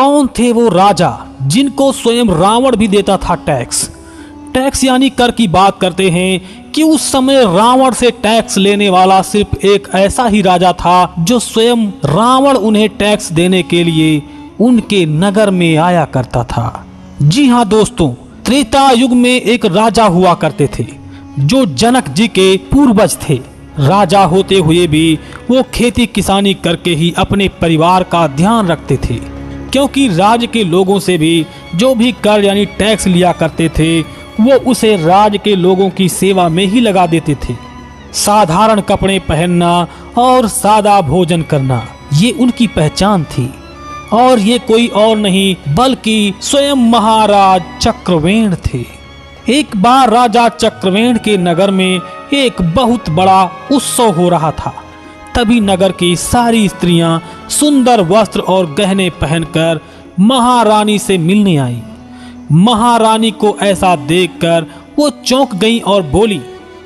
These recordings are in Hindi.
कौन थे वो राजा जिनको स्वयं रावण भी देता था टैक्स? टैक्स यानी कर की बात करते हैं कि उस समय रावण से टैक्स लेने वाला सिर्फ एक ऐसा ही राजा था जो स्वयं रावण उन्हें टैक्स देने के लिए उनके नगर में आया करता था। जी हाँ दोस्तों, त्रेता युग में एक राजा हुआ करते थे जो जनक जी के पूर्वज थे। राजा होते हुए भी वो खेती किसानी करके ही अपने परिवार का ध्यान रखते थे, क्योंकि राज्य के लोगों से भी जो भी कर यानी टैक्स लिया करते थे वो उसे राज्य के लोगों की सेवा में ही लगा देते थे। साधारण कपड़े पहनना और सादा भोजन करना ये उनकी पहचान थी, और ये कोई और नहीं बल्कि स्वयं महाराज चक्रवेण थे। एक बार राजा चक्रवेण के नगर में एक बहुत बड़ा उत्सव हो रहा था। तभी नगर की सारी स्त्रियां सुंदर वस्त्र और गहने पहनकर महारानी से मिलने आईं। महारानी को ऐसा देखकर वो चौंक गईं और बोली,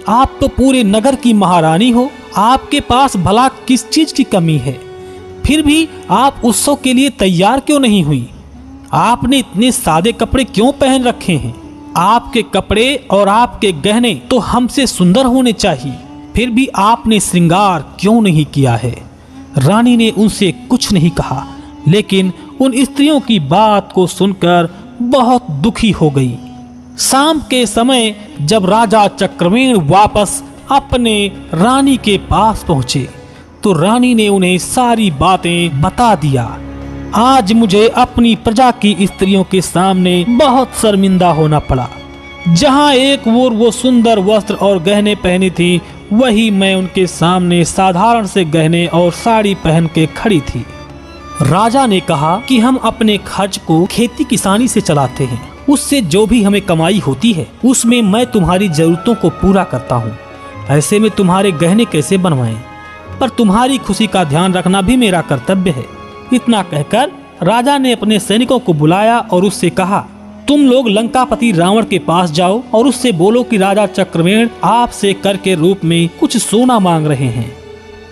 आप तो पूरे नगर की महारानी हो, आपके पास भला किस चीज की कमी है? फिर भी आप उत्सव के लिए तैयार क्यों नहीं हुई? आपने इतने सादे कपड़े क्यों पहन रखे हैं? आपके कपड़े और आपके गहने तो हमसे सुंदर होने चाहिए, फिर भी आपने श्रृंगार क्यों नहीं किया है? रानी ने उनसे कुछ नहीं कहा, लेकिन उन स्त्रियों की बात को सुनकर बहुत दुखी हो गई। शाम के समय जब राजा चक्रवेण वापस अपने रानी के पास पहुंचे तो रानी ने उन्हें सारी बातें बता दिया। आज मुझे अपनी प्रजा की स्त्रियों के सामने बहुत शर्मिंदा होना पड़ा। जहां एक ओर वो सुंदर वस्त्र और गहने पहनी थी, वही मैं उनके सामने साधारण से गहने और साड़ी पहन के खड़ी थी। राजा ने कहा कि हम अपने खर्च को खेती किसानी से चलाते हैं, उससे जो भी हमें कमाई होती है उसमें मैं तुम्हारी जरूरतों को पूरा करता हूँ। ऐसे में तुम्हारे गहने कैसे बनवाएं? पर तुम्हारी खुशी का ध्यान रखना भी मेरा कर्तव्य है। इतना कहकर राजा ने अपने सैनिकों को बुलाया और उससे कहा, तुम लोग लंकापति रावण के पास जाओ और उससे बोलो कि राजा चक्रवेण आपसे कर के रूप में कुछ सोना मांग रहे हैं।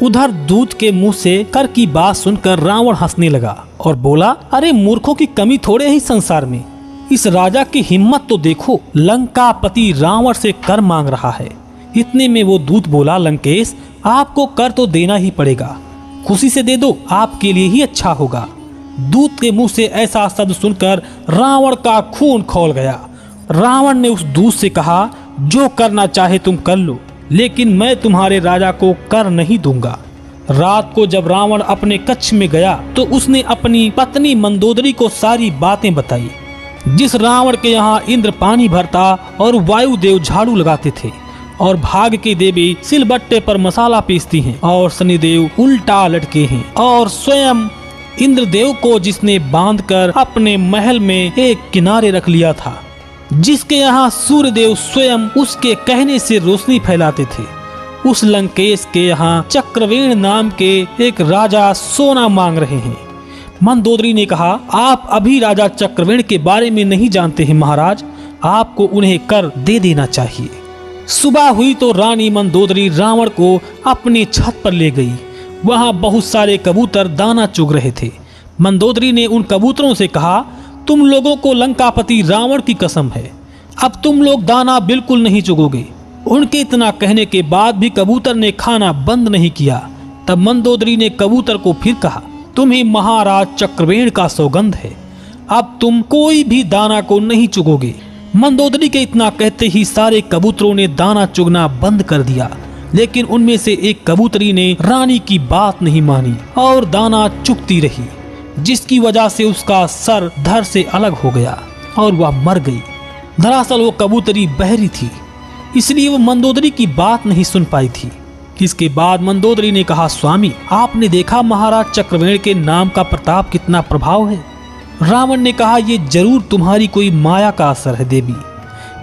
उधर दूत के मुंह से कर की बात सुनकर रावण हंसने लगा और बोला, अरे मूर्खों की कमी थोड़े ही संसार में, इस राजा की हिम्मत तो देखो, लंकापति रावण से कर मांग रहा है। इतने में वो दूत बोला, लंकेश आपको कर तो देना ही पड़ेगा, खुशी से दे दो, आपके लिए ही अच्छा होगा। दूत के मुंह से ऐसा शब्द सुनकर रावण का खून खौल गया। रावण ने उस दूत से कहा, जो करना चाहे तुम कर लो, लेकिन मैं तुम्हारे राजा को कर नहीं दूंगा। रात को जब रावण अपने कक्ष में गया तो उसने अपनी पत्नी मंदोदरी को सारी बातें बताई। जिस रावण के यहाँ इंद्र पानी भरता और वायुदेव झाड़ू लगाते थे, और भाग की देवी सिलबट्टे पर मसाला पीसती हैं, और शनिदेव उल्टा लटके हैं, और स्वयं इंद्रदेव को जिसने बांधकर अपने महल में एक किनारे रख लिया था, जिसके यहाँ सूर्यदेव स्वयं उसके कहने से रोशनी फैलाते थे, उस लंकेश के यहाँ चक्रवेण नाम के एक राजा सोना मांग रहे हैं। मंदोदरी ने कहा, आप अभी राजा चक्रवेण के बारे में नहीं जानते हैं महाराज, आपको उन्हें कर दे देना चाहिए। सुबह हुई तो रानी मंदोदरी रावण को अपनी छत पर ले गई। वहां बहुत सारे कबूतर दाना चुग रहे थे। मंदोदरी ने उन कबूतरों से कहा, तुम लोगों को लंकापति रावण की कसम है, अब तुम लोग दाना बिल्कुल नहीं चुगोगे। उनके इतना कहने के बाद भी कबूतर ने खाना बंद नहीं किया। तब मंदोदरी ने कबूतर को फिर कहा, तुम्हें महाराज चक्रवेण का सौगंध है, अब तुम कोई भी दाना को नहीं चुगोगे। मंदोदरी के इतना कहते ही सारे कबूतरों ने दाना चुगना बंद कर दिया, लेकिन उनमें से एक कबूतरी ने रानी की बात नहीं मानी और दाना चुगती रही, जिसकी वजह से उसका सर धड़ से अलग हो गया और वह मर गई। दरअसल वो कबूतरी बहरी थी, इसलिए वो मंदोदरी की बात नहीं सुन पाई थी। इसके बाद मंदोदरी ने कहा, स्वामी आपने देखा महाराज चक्रवेण के नाम का प्रताप कितना प्रभाव है। रावण ने कहा, ये जरूर तुम्हारी कोई माया का असर है देवी,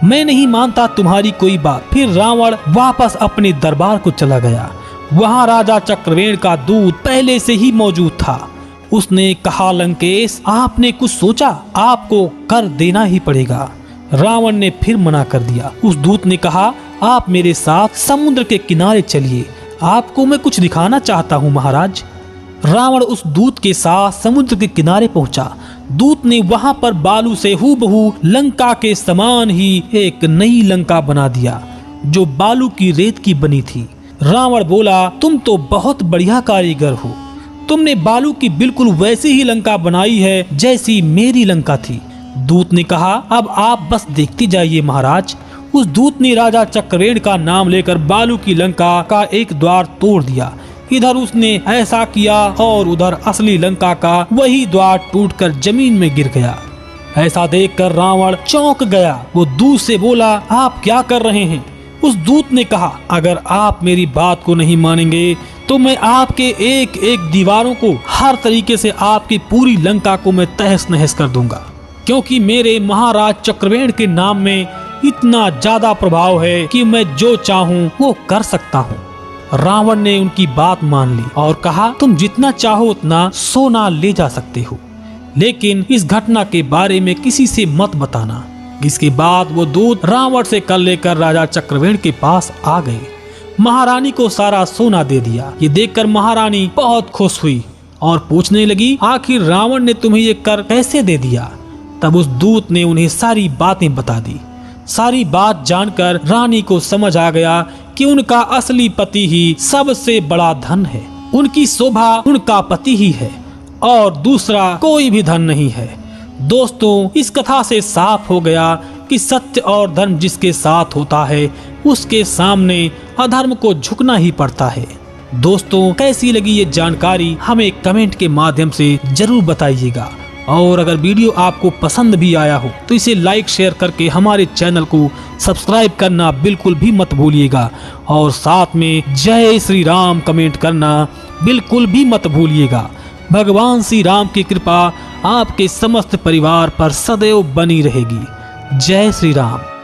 मैं नहीं मानता तुम्हारी कोई बात। फिर रावण वापस अपने दरबार को चला गया। वहां राजा चक्रवेण का दूत पहले से ही मौजूद था। उसने कहा, लंकेश आपने कुछ सोचा, आपको कर देना ही पड़ेगा। रावण ने फिर मना कर दिया। उस दूत ने कहा, आप मेरे साथ समुद्र के किनारे चलिए, आपको मैं कुछ दिखाना चाहता हूँ महाराज। रावण उस दूत के साथ समुद्र के किनारे पहुंचा। दूत ने वहां पर बालू से हूबहू लंका के समान ही एक नई लंका बना दिया, जो बालू की रेत की बनी थी। रावण बोला, तुम तो बहुत बढ़िया कारीगर हो, तुमने बालू की बिल्कुल वैसी ही लंका बनाई है जैसी मेरी लंका थी। दूत ने कहा, अब आप बस देखते जाइए महाराज। उस दूत ने राजा चक्रवेण का नाम लेकर बालू की लंका का एक द्वार तोड़ दिया। इधर उसने ऐसा किया और उधर असली लंका का वही द्वार टूटकर जमीन में गिर गया। ऐसा देखकर रावण चौंक गया। वो दूत से बोला, आप क्या कर रहे हैं? उस दूत ने कहा, अगर आप मेरी बात को नहीं मानेंगे तो मैं आपके एक एक दीवारों को, हर तरीके से आपकी पूरी लंका को मैं तहस नहस कर दूंगा, क्योंकि मेरे महाराज चक्रवेण के नाम में इतना ज्यादा प्रभाव है कि मैं जो चाहूँ वो कर सकता हूँ। रावण ने उनकी बात मान ली और कहा, तुम जितना चाहो उतना सोना ले जा सकते हो, लेकिन इस घटना के बारे में किसी से मत बताना। इसके बाद वो दूत रावण से कल लेकर राजा चक्रवेण के पास आ गए। महारानी को सारा सोना दे दिया। ये देखकर महारानी बहुत खुश हुई और पूछने लगी, आखिर रावण ने तुम्हें ये कर कैसे दे दिया? तब उस दूत ने उन्हें सारी बातें बता दी। सारी बात जानकर रानी को समझ आ गया कि उनका असली पति ही सबसे बड़ा धन है। उनकी शोभा उनका पति ही है और दूसरा कोई भी धन नहीं है। दोस्तों, इस कथा से साफ हो गया कि सत्य और धर्म जिसके साथ होता है उसके सामने अधर्म को झुकना ही पड़ता है। दोस्तों, कैसी लगी ये जानकारी हमें कमेंट के माध्यम से जरूर बताइएगा, और अगर वीडियो आपको पसंद भी आया हो तो इसे लाइक शेयर करके हमारे चैनल को सब्सक्राइब करना बिल्कुल भी मत भूलिएगा, और साथ में जय श्री राम कमेंट करना बिल्कुल भी मत भूलिएगा। भगवान श्री राम की कृपा आपके समस्त परिवार पर सदैव बनी रहेगी। जय श्री राम।